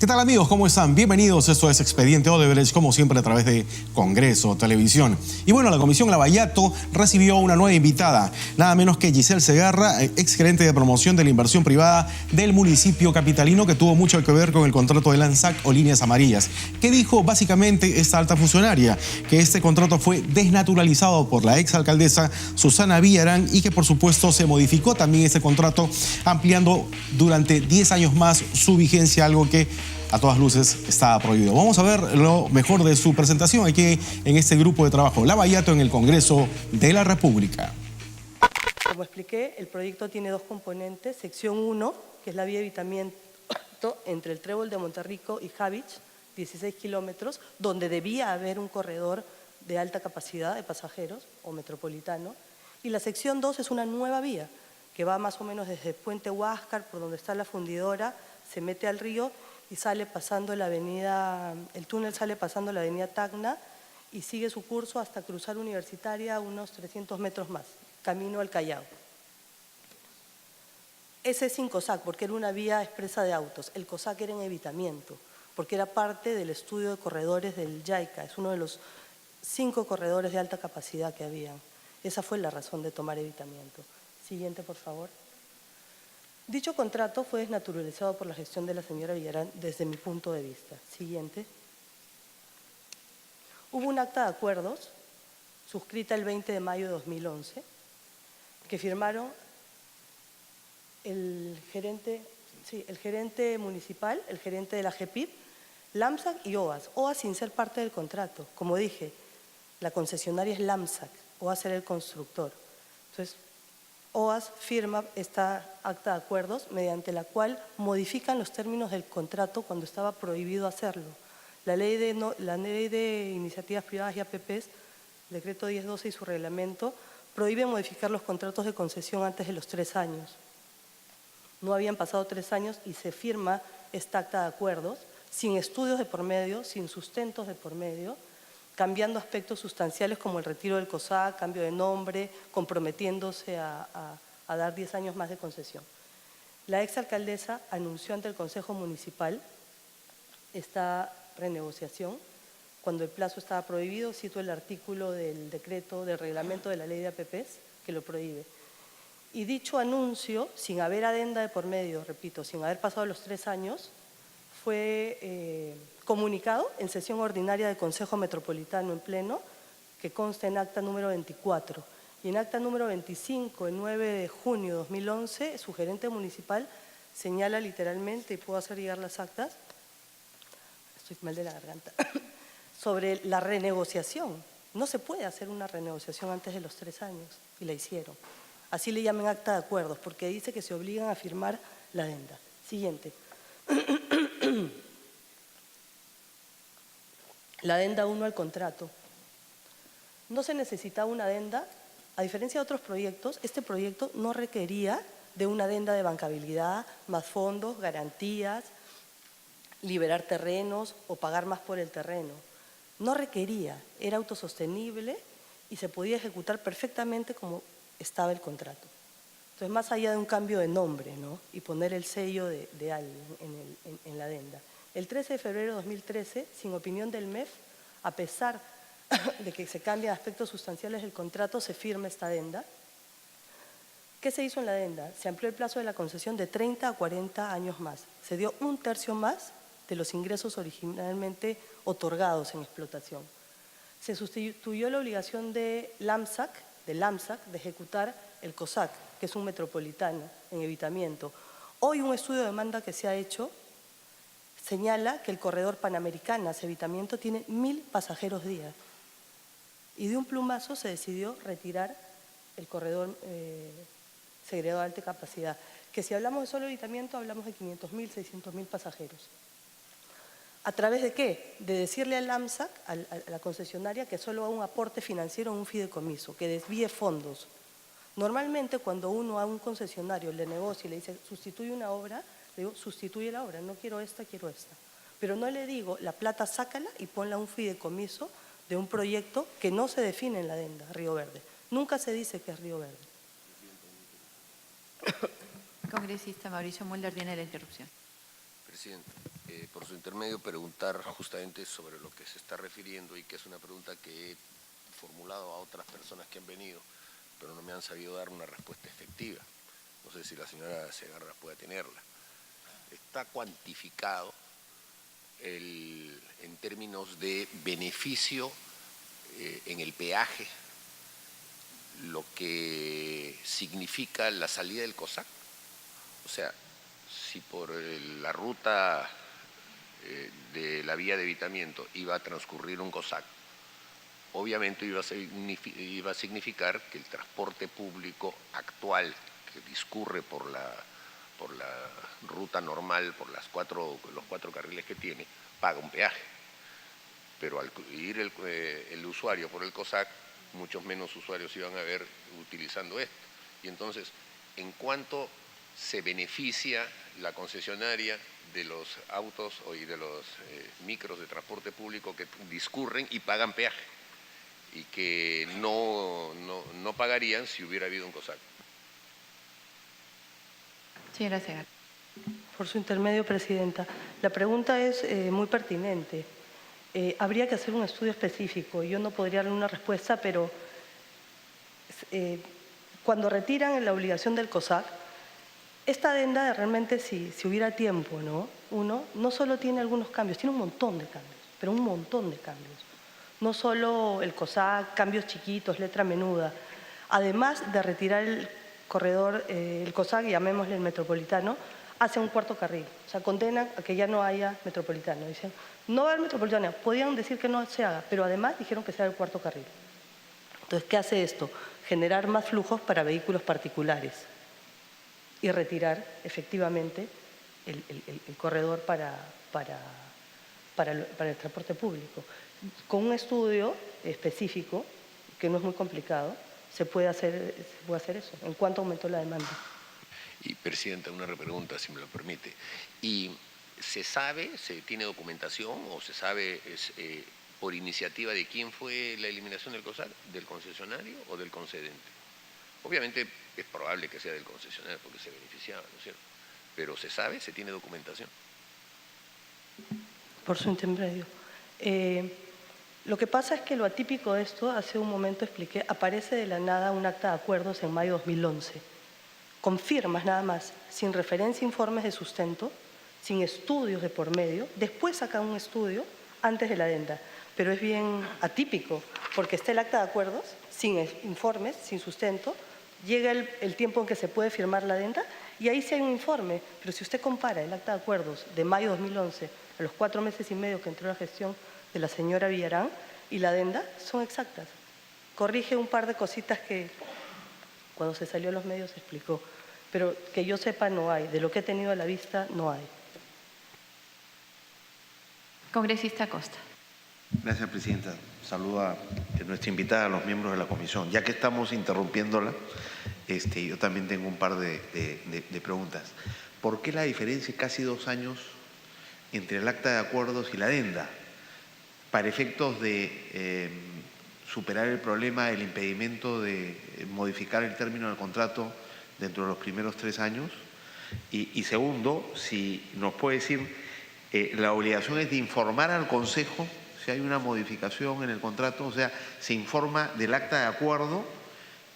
¿Qué tal, amigos? ¿Cómo están? Bienvenidos. Esto es Expediente Odebrecht, como siempre a través de Congreso Televisión. Y bueno, la Comisión Lavallato recibió una nueva invitada, nada menos que Giselle Segarra, exgerente de promoción de la inversión privada del municipio capitalino, que tuvo mucho que ver con el contrato de LAMSAC o Líneas Amarillas. ¿Qué dijo básicamente esta alta funcionaria? Que este contrato fue desnaturalizado por la exalcaldesa Susana Villarán y que por supuesto se modificó también este contrato, ampliando durante 10 años más su vigencia, algo que a todas luces estaba prohibido. Vamos a ver lo mejor de su presentación aquí en este grupo de trabajo Lavallato en el Congreso de la República. Como expliqué, el proyecto tiene dos componentes. Sección 1, que es la vía de evitamiento entre el Trébol de Monterrico y Javich, 16 kilómetros, donde debía haber un corredor de alta capacidad de pasajeros o metropolitano. Y la sección 2 es una nueva vía que va más o menos desde Puente Huáscar, por donde está la fundidora, se mete al río y sale pasando la avenida, el túnel sale pasando la avenida Tacna y sigue su curso hasta cruzar Universitaria unos 300 metros más, camino al Callao. Ese es sin COSAC, porque era una vía expresa de autos. El COSAC era en evitamiento, porque era parte del estudio de corredores del JICA. Es uno de los 5 corredores de alta capacidad que habían. Esa fue la razón de tomar evitamiento. Siguiente, por favor. Dicho contrato fue desnaturalizado por la gestión de la señora Villarán desde mi punto de vista. Siguiente. Hubo un acta de acuerdos suscrita el 20 de mayo de 2011 que firmaron el gerente municipal, el gerente de la GEPIP, LAMSAC y OAS. OAS sin ser parte del contrato. Como dije, la concesionaria es LAMSAC, OAS era el constructor. Entonces, OAS firma esta acta de acuerdos mediante la cual modifican los términos del contrato cuando estaba prohibido hacerlo. La ley de iniciativas privadas y APPs, decreto 1012 y su reglamento, prohíbe modificar los contratos de concesión antes de los 3 años. No habían pasado 3 años y se firma esta acta de acuerdos sin estudios de por medio, sin sustentos de por medio, cambiando aspectos sustanciales como el retiro del COSAC, cambio de nombre, comprometiéndose a dar 10 años más de concesión. La exalcaldesa anunció ante el Consejo Municipal esta renegociación cuando el plazo estaba prohibido. Cito el artículo del decreto del reglamento de la ley de APPs que lo prohíbe. Y dicho anuncio, sin haber adenda de por medio, repito, sin haber pasado los 3 años, fue comunicado en sesión ordinaria del Consejo Metropolitano en pleno, que consta en acta número 24. Y en acta número 25, el 9 de junio de 2011, su gerente municipal señala literalmente, y puedo hacer llegar las actas, estoy mal de la garganta, sobre la renegociación. No se puede hacer una renegociación antes de los 3 años, y la hicieron. Así le llaman acta de acuerdos, porque dice que se obligan a firmar la adenda. Siguiente. La adenda 1 al contrato. No se necesitaba una adenda. A diferencia de otros proyectos, este proyecto no requería de una adenda de bancabilidad, más fondos, garantías, liberar terrenos o pagar más por el terreno. No requería, era autosostenible y se podía ejecutar perfectamente como estaba el contrato. Entonces, más allá de un cambio de nombre, ¿no?, y poner el sello de alguien en la adenda. El 13 de febrero de 2013, sin opinión del MEF, a pesar de que se cambian aspectos sustanciales del contrato, se firma esta adenda. ¿Qué se hizo en la adenda? Se amplió el plazo de la concesión de 30 a 40 años más. Se dio 1/3 más de los ingresos originalmente otorgados en explotación. Se sustituyó la obligación de LAMSAC de ejecutar el COSAC, que es un metropolitano en evitamiento. Hoy un estudio de demanda que se ha hecho señala que el corredor Panamericanas evitamiento tiene 1000 pasajeros día. Y de un plumazo se decidió retirar el corredor segregado de alta capacidad. Que si hablamos de solo evitamiento, hablamos de 500.000, 600.000 pasajeros. ¿A través de qué? De decirle al LAMSAC, a la concesionaria, que solo haga un aporte financiero en un fideicomiso, que desvíe fondos. Normalmente, cuando uno a un concesionario le negocia y le dice sustituye una obra, le digo sustituye la obra, no quiero esta, quiero esta. Pero no le digo la plata sácala y ponla a un fideicomiso de un proyecto que no se define en la adenda, Río Verde. Nunca se dice que es Río Verde. Congresista Mauricio Mulder, tiene la interrupción. Presidente, por su intermedio preguntar justamente sobre lo que se está refiriendo y que es una pregunta que he formulado a otras personas que han venido, pero no me han sabido dar una respuesta efectiva. No sé si la señora Segarra puede tenerla. ¿Está cuantificado en términos de beneficio en el peaje lo que significa la salida del COSAC? O sea, si por la ruta de la vía de evitamiento iba a transcurrir un COSAC, obviamente iba a significar que el transporte público actual que discurre por la ruta normal, por los cuatro carriles que tiene, paga un peaje. Pero al ir el usuario por el COSAC, muchos menos usuarios iban a ver utilizando esto. Y entonces, ¿en cuánto se beneficia la concesionaria de los autos y de los micros de transporte público que discurren y pagan peaje y que no pagarían si hubiera habido un COSAC? Señora Segarra. Por su intermedio, Presidenta. La pregunta es muy pertinente. Habría que hacer un estudio específico. Yo no podría darle una respuesta, pero cuando retiran la obligación del COSAC, esta adenda realmente, si hubiera tiempo, ¿no? Uno no solo tiene algunos cambios, tiene un montón de cambios, pero un montón de cambios. No solo el COSAC, cambios chiquitos, letra menuda. Además de retirar el corredor, el COSAC, llamémosle el metropolitano, hace un cuarto carril. O sea, condenan a que ya no haya metropolitano. Dicen, no va a haber metropolitano. Podían decir que no se haga, pero además dijeron que sea el cuarto carril. Entonces, ¿qué hace esto? Generar más flujos para vehículos particulares y retirar efectivamente el corredor para el transporte público. Con un estudio específico, que no es muy complicado, se puede hacer eso. ¿En cuánto aumentó la demanda? Y, Presidenta, una repregunta, si me lo permite. ¿Y se sabe, se tiene documentación o se sabe por iniciativa de quién fue la eliminación del COSAC, del concesionario o del concedente? Obviamente es probable que sea del concesionario porque se beneficiaba, ¿no es cierto? Pero ¿se sabe? ¿Se tiene documentación? Por su intermedio. Lo que pasa es que lo atípico de esto, hace un momento expliqué, aparece de la nada un acta de acuerdos en mayo de 2011, con firmas nada más, sin referencia a informes de sustento, sin estudios de por medio. Después sacan un estudio antes de la adenda, pero es bien atípico, porque está el acta de acuerdos, sin informes, sin sustento, llega el tiempo en que se puede firmar la adenda y ahí sí hay un informe. Pero si usted compara el acta de acuerdos de mayo de 2011 a los 4 meses y medio que entró la gestión de la señora Villarán y la adenda, son exactas. Corrige un par de cositas que cuando se salió a los medios se explicó, pero que yo sepa no hay. De lo que he tenido a la vista, no hay. Congresista Costa. Gracias, Presidenta. Saludo a nuestra invitada, a los miembros de la comisión. Ya que estamos interrumpiéndola, yo también tengo un par de preguntas. ¿Por qué la diferencia, casi 2 años, entre el acta de acuerdos y la adenda? Para efectos de superar el problema del impedimento de modificar el término del contrato dentro de los primeros 3 años. Y segundo, si nos puede decir, la obligación es de informar al Consejo si hay una modificación en el contrato, o sea, se informa del acta de acuerdo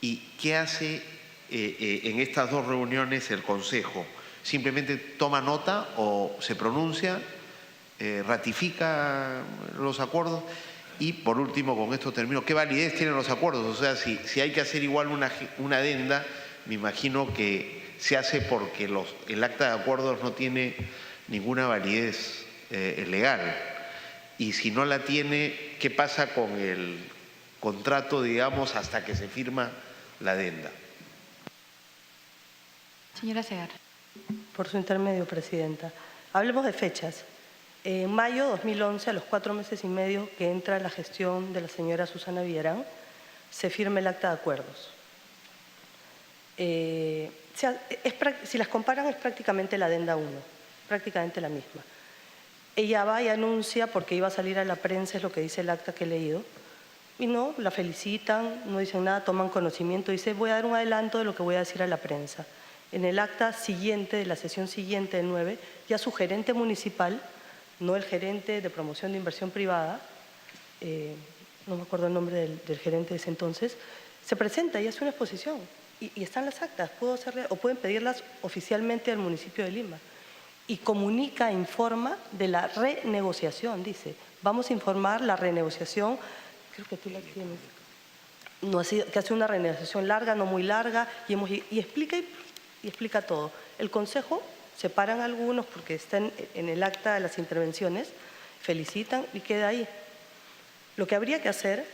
y qué hace en estas 2 reuniones el Consejo. ¿Simplemente toma nota o se pronuncia, ratifica los acuerdos? Y por último, con esto termino, ¿qué validez tienen los acuerdos? O sea, si hay que hacer igual una adenda, me imagino que se hace porque el acta de acuerdos no tiene ninguna validez legal. Y si no la tiene, ¿qué pasa con el contrato, digamos, hasta que se firma la adenda? Señora Segarra. Por su intermedio, Presidenta. Hablemos de fechas. En mayo de 2011, a los 4 meses y medio que entra la gestión de la señora Susana Villarán, se firma el acta de acuerdos. Si las comparan, es prácticamente la adenda 1, prácticamente la misma. Ella va y anuncia, porque iba a salir a la prensa, es lo que dice el acta que he leído, y no, la felicitan, no dicen nada, toman conocimiento, dice, voy a dar un adelanto de lo que voy a decir a la prensa. En el acta siguiente, de la sesión siguiente, del 9, ya su gerente municipal, no el gerente de promoción de inversión privada, no me acuerdo el nombre del gerente de ese entonces, se presenta y hace una exposición. Y están las actas, o pueden pedirlas oficialmente al municipio de Lima. Y comunica, informa de la renegociación, dice. Vamos a informar la renegociación, creo que tú la tienes, no ha sido, que hace una renegociación larga, no muy larga, y explica todo. El consejo, separan algunos porque están en el acta de las intervenciones, felicitan y queda ahí. Lo que habría que hacer,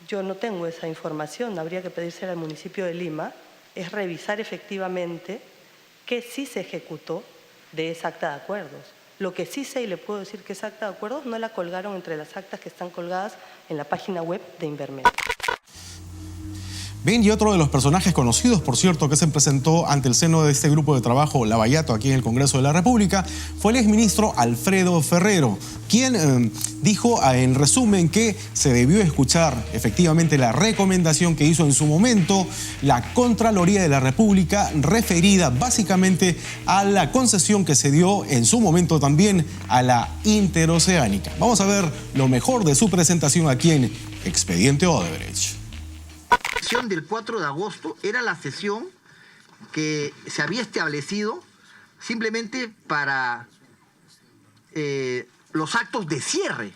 yo no tengo esa información, habría que pedírsela al municipio de Lima, es revisar efectivamente qué sí se ejecutó de esa acta de acuerdos. Lo que sí sé y le puedo decir que esa acta de acuerdos no la colgaron entre las actas que están colgadas en la página web de Invermed. Bien, y otro de los personajes conocidos, por cierto, que se presentó ante el seno de este grupo de trabajo Lavallato aquí en el Congreso de la República, fue el exministro Alfredo Ferrero, quien dijo en resumen que se debió escuchar efectivamente la recomendación que hizo en su momento la Contraloría de la República, referida básicamente a la concesión que se dio en su momento también a la Interoceánica. Vamos a ver lo mejor de su presentación aquí en Expediente Odebrecht. La sesión del 4 de agosto era la sesión que se había establecido simplemente para los actos de cierre.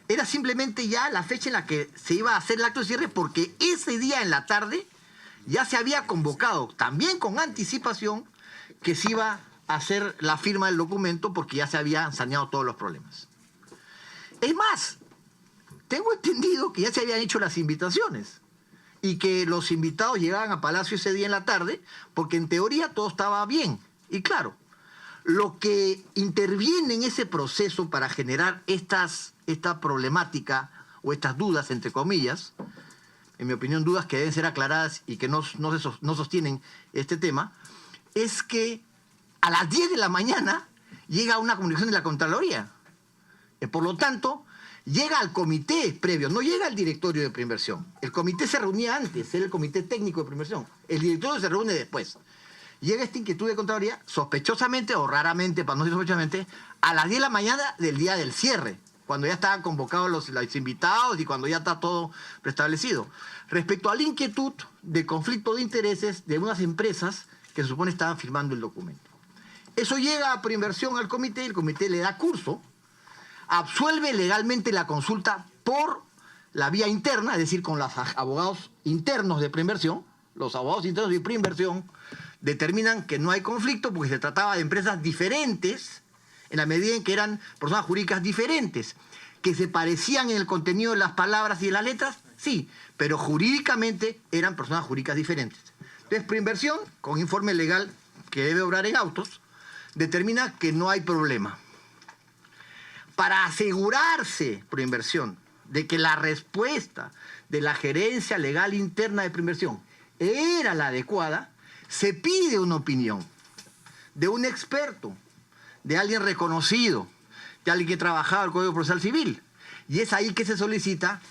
Era simplemente ya la fecha en la que se iba a hacer el acto de cierre, porque ese día en la tarde ya se había convocado, también con anticipación, que se iba a hacer la firma del documento porque ya se habían saneado todos los problemas. Es más, tengo entendido que ya se habían hecho las invitaciones y que los invitados llegaban a Palacio ese día en la tarde, porque en teoría todo estaba bien. Y claro, lo que interviene en ese proceso para generar esta problemática o estas dudas, entre comillas, en mi opinión dudas que deben ser aclaradas y que no sostienen este tema, es que a las 10 de la mañana llega una comunicación de la Contraloría. Por lo tanto, llega al comité previo, no llega al directorio de preinversión. El comité se reunía antes, era el comité técnico de preinversión. El directorio se reúne después. Llega esta inquietud de Contraloría, sospechosamente o raramente, para no decir sospechosamente, a las 10 de la mañana del día del cierre, cuando ya estaban convocados los invitados y cuando ya está todo preestablecido. Respecto a la inquietud de conflicto de intereses de unas empresas que se supone estaban firmando el documento. Eso llega a preinversión al comité, el comité le da curso, absuelve legalmente la consulta por la vía interna, es decir, con los abogados internos de preinversión. Los abogados internos de preinversión determinan que no hay conflicto porque se trataba de empresas diferentes en la medida en que eran personas jurídicas diferentes, que se parecían en el contenido de las palabras y de las letras, sí, pero jurídicamente eran personas jurídicas diferentes. Entonces, preinversión, con informe legal que debe obrar en autos, determina que no hay problema. Para asegurarse, preinversión, de que la respuesta de la gerencia legal interna de preinversión era la adecuada, se pide una opinión de un experto, de alguien reconocido, de alguien que trabajaba el Código Procesal Civil. Y es ahí que se solicita,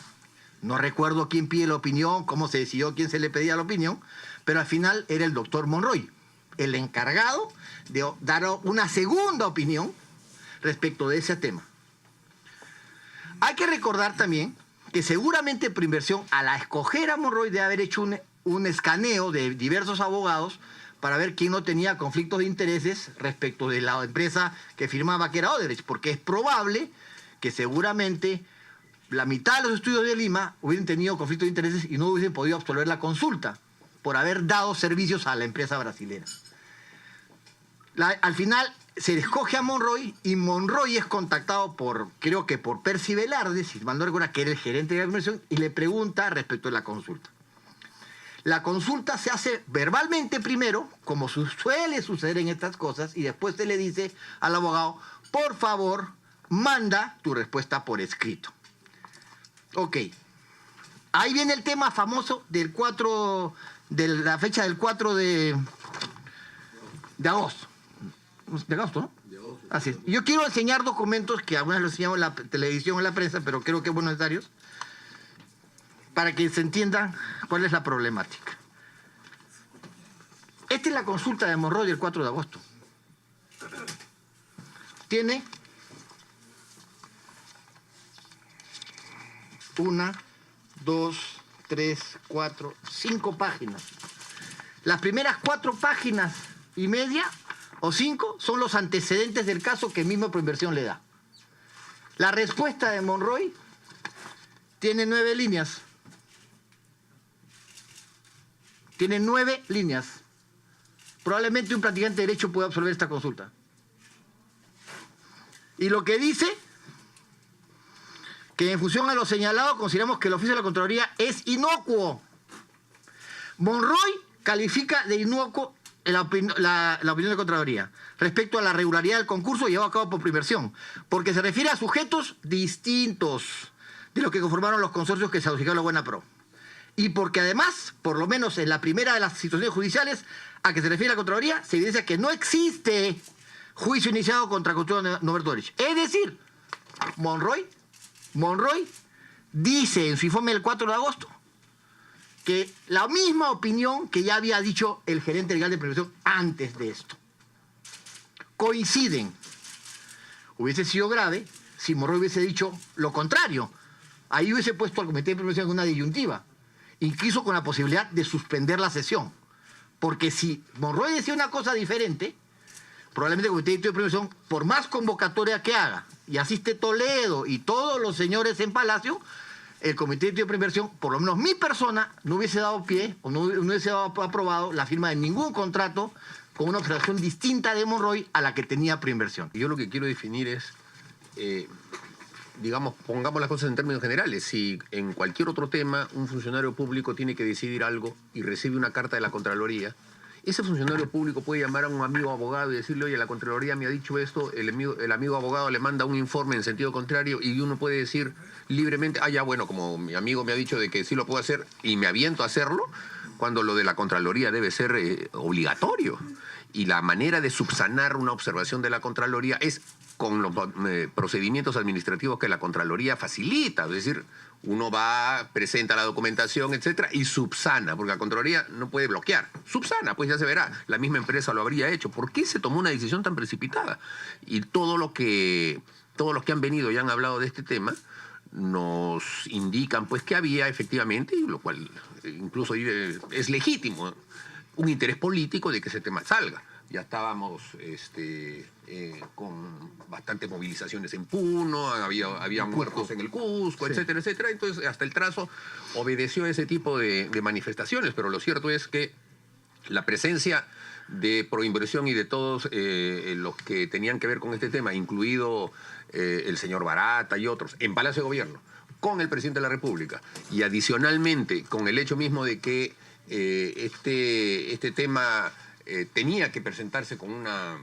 no recuerdo quién pide la opinión, cómo se decidió quién se le pedía la opinión, pero al final era el doctor Monroy, el encargado de dar una segunda opinión respecto de ese tema. Hay que recordar también que seguramente Preinversión, al escoger a Monroy, debe haber hecho un escaneo de diversos abogados para ver quién no tenía conflictos de intereses respecto de la empresa que firmaba, que era Odebrecht, porque es probable que seguramente la mitad de los estudios de Lima hubieran tenido conflictos de intereses y no hubiesen podido absolver la consulta por haber dado servicios a la empresa brasilera. Al final se escoge a Monroy y Monroy es contactado creo que por Percy Velarde, si mal no recuerdo, que era el gerente de la inversión, y le pregunta respecto de la consulta. La consulta se hace verbalmente primero, como suele suceder en estas cosas, y después se le dice al abogado, por favor, manda tu respuesta por escrito. Ok. Ahí viene el tema famoso de la fecha del 4 de agosto. De agosto, ¿no? De agosto. Así es. Yo quiero enseñar documentos que algunas los enseñamos en la televisión o en la prensa, pero creo que son necesarios para que se entienda cuál es la problemática. Esta es la consulta de Monroy del 4 de agosto. tiene 1, 2, 3, 4, 5 páginas. Las primeras 4 páginas y media o 5 son los antecedentes del caso que mismo Proinversión le da. La respuesta de Monroy tiene 9 líneas. Tiene 9 líneas. Probablemente un practicante de derecho pueda absolver esta consulta. Y lo que dice, que en función a lo señalado consideramos que el oficio de la Contraloría es inocuo. Monroy califica de inocuo la opinión de Contraloría respecto a la regularidad del concurso llevado a cabo por Proinversión, porque se refiere a sujetos distintos de los que conformaron los consorcios que se adjudicaron la Buena Pro. Y porque además, por lo menos en la primera de las situaciones judiciales a que se refiere la Contraloría, se evidencia que no existe juicio iniciado contra Custodio Norberto Orich. Es decir, Monroy dice en su informe del 4 de agosto que la misma opinión que ya había dicho el gerente legal de Proinversión antes de esto. Coinciden. Hubiese sido grave si Monroy hubiese dicho lo contrario. Ahí hubiese puesto al Comité de Proinversión en una disyuntiva, incluso con la posibilidad de suspender la sesión. Porque si Monroy decía una cosa diferente, probablemente el Comité de Proinversión, por más convocatoria que haga, y asiste Toledo y todos los señores en Palacio, el Comité de Proinversión, por lo menos mi persona, no hubiese dado pie o no hubiese aprobado la firma de ningún contrato con una observación distinta de Monroy a la que tenía Proinversión. Yo lo que quiero definir es, digamos, pongamos las cosas en términos generales. Si en cualquier otro tema un funcionario público tiene que decidir algo y recibe una carta de la Contraloría, ese funcionario público puede llamar a un amigo abogado y decirle, oye, la Contraloría me ha dicho esto, el amigo abogado le manda un informe en sentido contrario y uno puede decir libremente, ya bueno, como mi amigo me ha dicho de que sí lo puedo hacer y me aviento a hacerlo, cuando lo de la Contraloría debe ser obligatorio. Y la manera de subsanar una observación de la Contraloría es con los procedimientos administrativos que la Contraloría facilita, es decir, uno va, presenta la documentación, etcétera, y subsana, porque la Contraloría no puede bloquear. Subsana, pues ya se verá, la misma empresa lo habría hecho. ¿Por qué se tomó una decisión tan precipitada? Y todos los que han venido y han hablado de este tema nos indican pues que había efectivamente, y lo cual incluso es legítimo, un interés político de que ese tema salga. Ya estábamos con bastantes movilizaciones en Puno, había muertos en el Cusco, sí, etcétera, etcétera. Entonces, hasta el trazo obedeció a ese tipo de manifestaciones, pero lo cierto es que la presencia de Proinversión y de todos los que tenían que ver con este tema, incluido el señor Barata y otros, en Palacio de Gobierno, con el presidente de la República, y adicionalmente con el hecho mismo de que este tema tenía que presentarse con una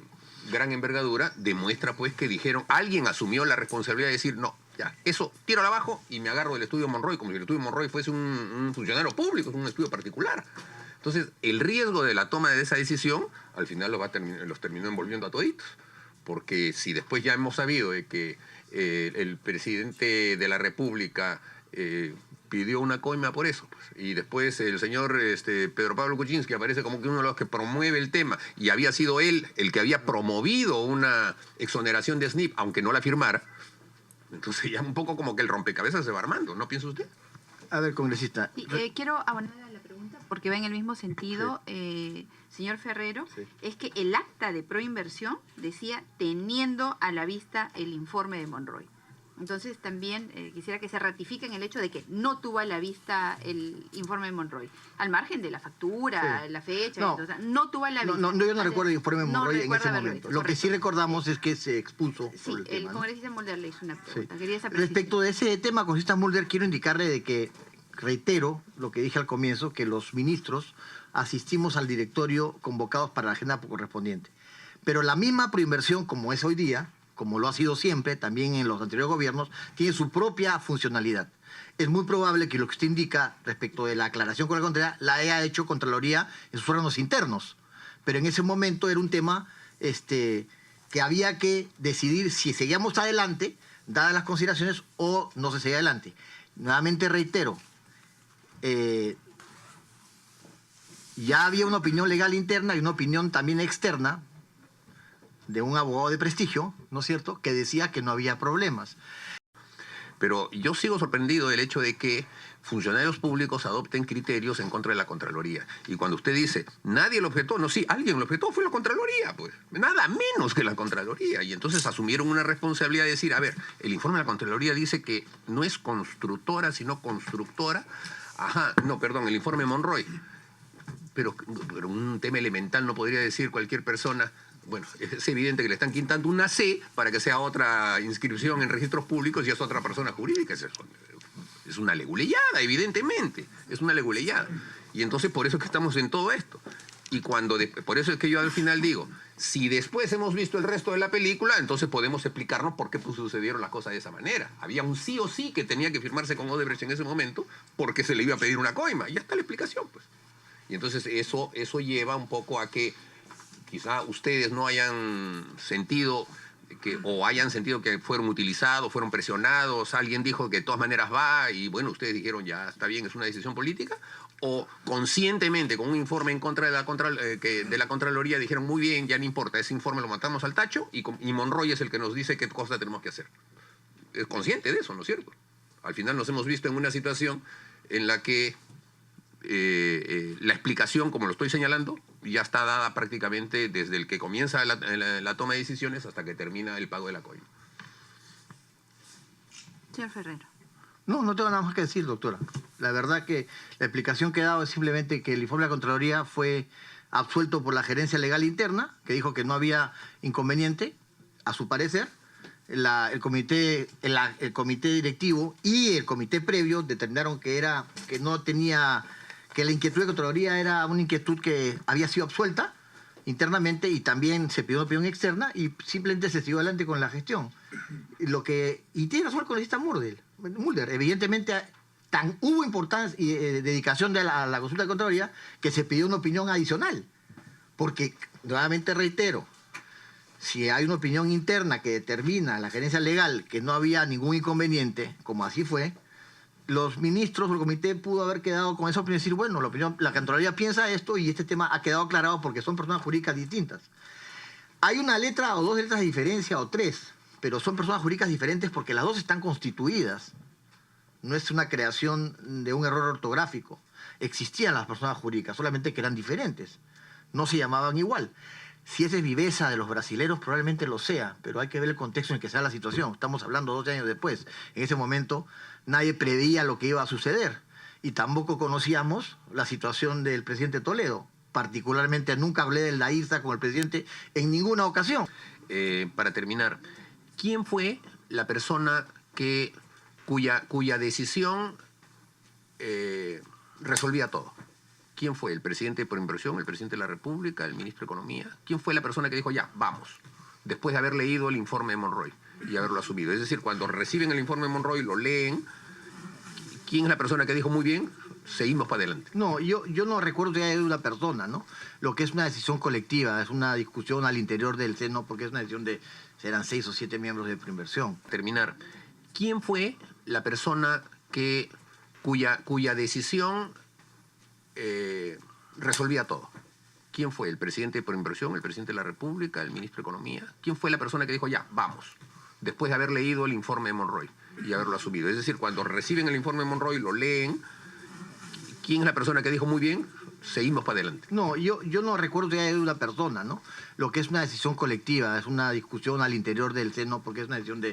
gran envergadura, demuestra pues que dijeron, alguien asumió la responsabilidad de decir, no, ya, eso tiro abajo y me agarro del estudio Monroy, como si el estudio Monroy fuese un funcionario público, es un estudio particular. Entonces, el riesgo de la toma de esa decisión, al final los terminó envolviendo a toditos, porque si después ya hemos sabido de que el presidente de la República pidió una coima por eso, pues, y después el señor Pedro Pablo Kuczynski aparece como que uno de los que promueve el tema, y había sido él el que había promovido una exoneración de SNIP, aunque no la firmara. Entonces ya un poco como que el rompecabezas se va armando, ¿no piensa usted? A ver, congresista. Sí, quiero abonar a la pregunta porque va en el mismo sentido, señor Ferrero, sí, es que el acta de Proinversión decía teniendo a la vista el informe de Monroy. Entonces también quisiera que se ratifique en el hecho de que no tuvo a la vista el informe de Monroy, al margen de la factura, sí, la fecha, no, o sea, no tuvo a la vista. No, yo no recuerdo el informe de Monroy en ese momento. Visto, lo que sí recordamos es que se expuso. Sí, por el tema, congresista Mulder le hizo una pregunta. Sí. Quería esa respecto de ese tema, congresista Mulder, quiero indicarle de que reitero lo que dije al comienzo, que los ministros asistimos al directorio convocados para la agenda correspondiente. Pero la misma Proinversión, como es hoy día, como lo ha sido siempre, también en los anteriores gobiernos, tiene su propia funcionalidad. Es muy probable que lo que usted indica respecto de la aclaración con la Contraloría la haya hecho Contraloría en sus órganos internos. Pero en ese momento era un tema que había que decidir si seguíamos adelante, dadas las consideraciones, o no se seguía adelante. Nuevamente reitero, ya había una opinión legal interna y una opinión también externa de un abogado de prestigio, ¿no es cierto?, que decía que no había problemas. Pero yo sigo sorprendido del hecho de que funcionarios públicos adopten criterios en contra de la Contraloría. Y cuando usted dice, nadie lo objetó, no, sí, alguien lo objetó, fue la Contraloría, pues, nada menos que la Contraloría. Y entonces asumieron una responsabilidad de decir, a ver, el informe de la Contraloría dice que no es constructora, sino constructora. Ajá, no, perdón, el informe Monroy. Pero un tema elemental no podría decir cualquier persona. Bueno, es evidente que le están quitando una C para que sea otra inscripción en registros públicos y es otra persona jurídica. Es una leguleyada, evidentemente. Es una leguleyada. Y entonces por eso es que estamos en todo esto. Y por eso es que yo al final digo, si después hemos visto el resto de la película, entonces podemos explicarnos por qué sucedieron las cosas de esa manera. Había un sí o sí que tenía que firmarse con Odebrecht en ese momento porque se le iba a pedir una coima. Y ya está la explicación, pues. Y entonces eso lleva un poco a que quizá ustedes no hayan sentido o hayan sentido que fueron utilizados, fueron presionados, alguien dijo que de todas maneras va y bueno, ustedes dijeron ya está bien, es una decisión política, o conscientemente con un informe en contra de la Contraloría dijeron muy bien, ya no importa, ese informe lo matamos al tacho y Monroy es el que nos dice qué cosa tenemos que hacer. Es consciente de eso, ¿no es cierto? Al final nos hemos visto en una situación en la que la explicación, como lo estoy señalando, ya está dada prácticamente desde el que comienza la toma de decisiones hasta que termina el pago de la coima. Señor Ferrero. No tengo nada más que decir, doctora. La verdad que la explicación que he dado es simplemente que el informe de la Contraloría fue absuelto por la gerencia legal interna, que dijo que no había inconveniente, a su parecer. El comité directivo y el comité previo determinaron que la inquietud de Contraloría era una inquietud que había sido absuelta internamente y también se pidió una opinión externa y simplemente se siguió adelante con la gestión. Y tiene razón el congresista Mulder. Evidentemente hubo importancia y dedicación de la consulta de Contraloría que se pidió una opinión adicional. Porque, nuevamente reitero, si hay una opinión interna que determina la gerencia legal que no había ningún inconveniente, como así fue, los ministros o el comité pudo haber quedado con esa opinión y decir, bueno, la Contraloría piensa esto y este tema ha quedado aclarado porque son personas jurídicas distintas. Hay una letra o dos letras de diferencia o tres, pero son personas jurídicas diferentes porque las dos están constituidas. No es una creación de un error ortográfico. Existían las personas jurídicas, solamente que eran diferentes. No se llamaban igual. Si esa es viveza de los brasileros, probablemente lo sea, pero hay que ver el contexto en que se da la situación. Estamos hablando 12 años después. En ese momento nadie preveía lo que iba a suceder y tampoco conocíamos la situación del presidente Toledo. Particularmente nunca hablé de la IRSA con el presidente en ninguna ocasión. Para terminar, ¿quién fue la persona cuya decisión resolvía todo? ¿Quién fue? ¿El presidente por inversión, el presidente de la República, el ministro de Economía? ¿Quién fue la persona que dijo, ya, vamos, después de haber leído el informe de Monroy y haberlo asumido? Es decir, cuando reciben el informe de Monroy, lo leen, ¿quién es la persona que dijo, muy bien, seguimos para adelante? No, yo no recuerdo que haya una persona, ¿no? Lo que es una decisión colectiva, es una discusión al interior del seno, porque es una decisión serán 6 o 7 miembros de Proinversión. Terminar, ¿quién fue la persona cuya decisión resolvía todo? ¿Quién fue? ¿El presidente por inversión, el presidente de la República, el ministro de Economía? ¿Quién fue la persona que dijo, ya, vamos, después de haber leído el informe de Monroy y haberlo asumido? Es decir, cuando reciben el informe de Monroy, lo leen, ¿quién es la persona que dijo, muy bien, seguimos para adelante? No, yo no recuerdo que haya una persona, ¿no? Lo que es una decisión colectiva, es una discusión al interior del seno, porque es una decisión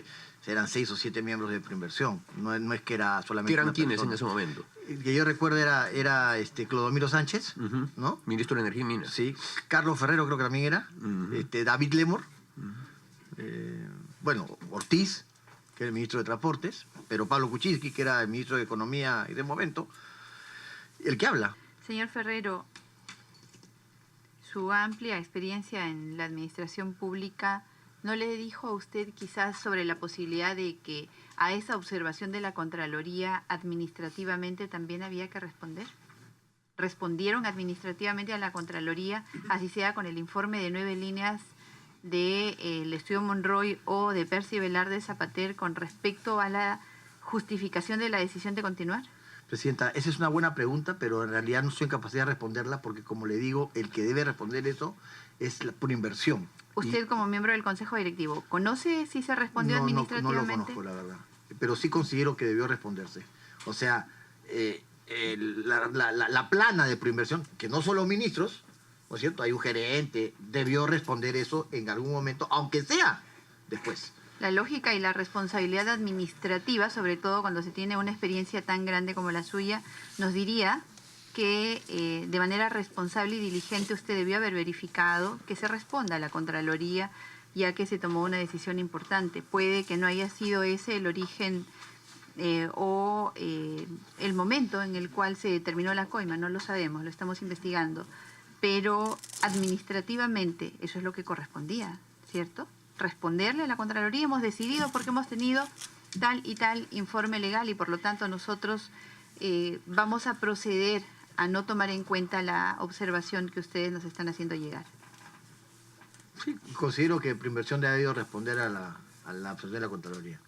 serán 6 o 7 miembros de Proinversión. No es que era solamente ¿Qué eran una quiénes persona. en ese momento? Que yo recuerdo era Clodomiro Sánchez, ¿no? Ministro de Energía y Minas. Sí. Carlos Ferrero creo que también era. David Lemor. Ortiz, que era el ministro de Transportes. Pero Pablo Kuczynski, que era el ministro de Economía y de momento. El que habla. Señor Ferrero, su amplia experiencia en la administración pública, ¿no le dijo a usted quizás sobre la posibilidad de que a esa observación de la Contraloría administrativamente también había que responder? ¿Respondieron administrativamente a la Contraloría, así sea con el informe de 9 líneas del estudio Monroy o de Percy Velarde Zapater con respecto a la justificación de la decisión de continuar? Presidenta, esa es una buena pregunta, pero en realidad no estoy en capacidad de responderla porque, como le digo, el que debe responder eso es la Proinversión. Usted como miembro del Consejo Directivo, ¿conoce si se respondió administrativamente? No lo conozco, la verdad. Pero sí considero que debió responderse. O sea, la plana de proinversión, que no son los ministros, ¿no es cierto? Hay un gerente, debió responder eso en algún momento, aunque sea después. La lógica y la responsabilidad administrativa, sobre todo cuando se tiene una experiencia tan grande como la suya, nos diría que de manera responsable y diligente usted debió haber verificado que se responda a la Contraloría, ya que se tomó una decisión importante. Puede que no haya sido ese el origen o el momento en el cual se determinó la coima, no lo sabemos, lo estamos investigando, pero administrativamente eso es lo que correspondía, ¿cierto? Responderle a la Contraloría. Hemos decidido porque hemos tenido tal y tal informe legal y por lo tanto nosotros vamos a proceder a no tomar en cuenta la observación que ustedes nos están haciendo llegar. Sí, considero que Proinversión debe debido responder a la observación de la Contraloría.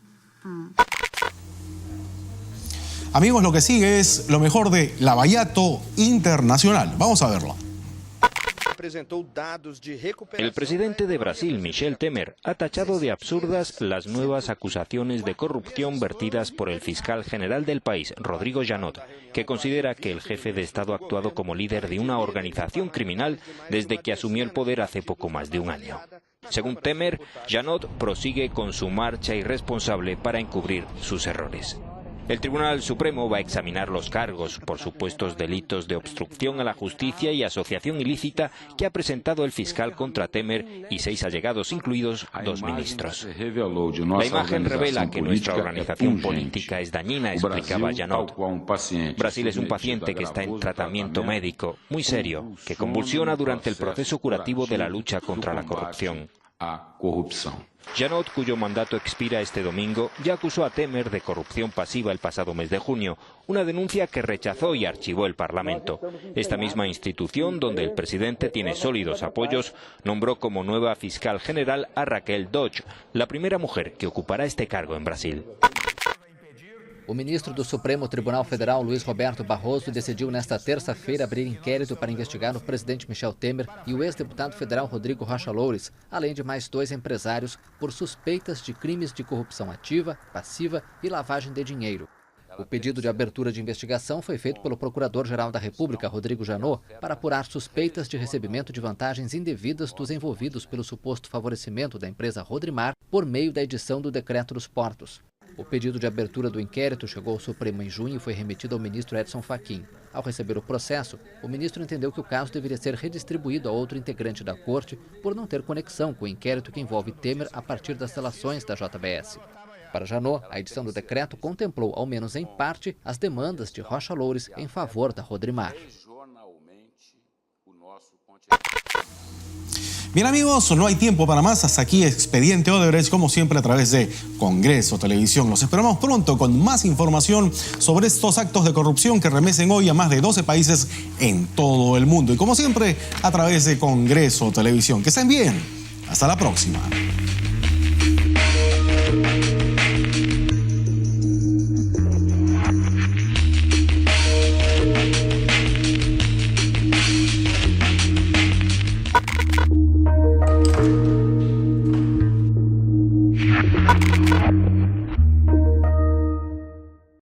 Amigos, lo que sigue es lo mejor de Lavallato Internacional. Vamos a verlo. El presidente de Brasil, Michel Temer, ha tachado de absurdas las nuevas acusaciones de corrupción vertidas por el fiscal general del país, Rodrigo Janot, que considera que el jefe de Estado ha actuado como líder de una organización criminal desde que asumió el poder hace poco más de un año. Según Temer, Janot prosigue con su marcha irresponsable para encubrir sus errores. El Tribunal Supremo va a examinar los cargos por supuestos delitos de obstrucción a la justicia y asociación ilícita que ha presentado el fiscal contra Temer y 6 allegados, incluidos 2 ministros. La imagen revela que nuestra organización política es dañina, explicaba Janot. Brasil es un paciente que está en tratamiento médico muy serio, que convulsiona durante el proceso curativo de la lucha contra la corrupción. Janot, cuyo mandato expira este domingo, ya acusó a Temer de corrupción pasiva el pasado mes de junio, una denuncia que rechazó y archivó el Parlamento. Esta misma institución, donde el presidente tiene sólidos apoyos, nombró como nueva fiscal general a Raquel Dodge, la primera mujer que ocupará este cargo en Brasil. O ministro do Supremo Tribunal Federal, Luiz Roberto Barroso, decidiu nesta terça-feira abrir inquérito para investigar o presidente Michel Temer e o ex-deputado federal Rodrigo Rocha Loures, além de mais 2 empresários, por suspeitas de crimes de corrupção ativa, passiva e lavagem de dinheiro. O pedido de abertura de investigação foi feito pelo Procurador-Geral da República, Rodrigo Janot, para apurar suspeitas de recebimento de vantagens indevidas dos envolvidos pelo suposto favorecimento da empresa Rodrimar por meio da edição do Decreto dos Portos. O pedido de abertura do inquérito chegou ao Supremo em junho e foi remetido ao ministro Edson Fachin. Ao receber o processo, o ministro entendeu que o caso deveria ser redistribuído a outro integrante da corte por não ter conexão com o inquérito que envolve Temer a partir das relações da JBS. Para Janot, a edição do decreto contemplou, ao menos em parte, as demandas de Rocha Loures em favor da Rodrimar. Bien amigos, no hay tiempo para más. Hasta aquí Expediente Odebrecht, como siempre a través de Congreso Televisión. Los esperamos pronto con más información sobre estos actos de corrupción que remecen hoy a más de 12 países en todo el mundo. Y como siempre, a través de Congreso Televisión. Que estén bien. Hasta la próxima.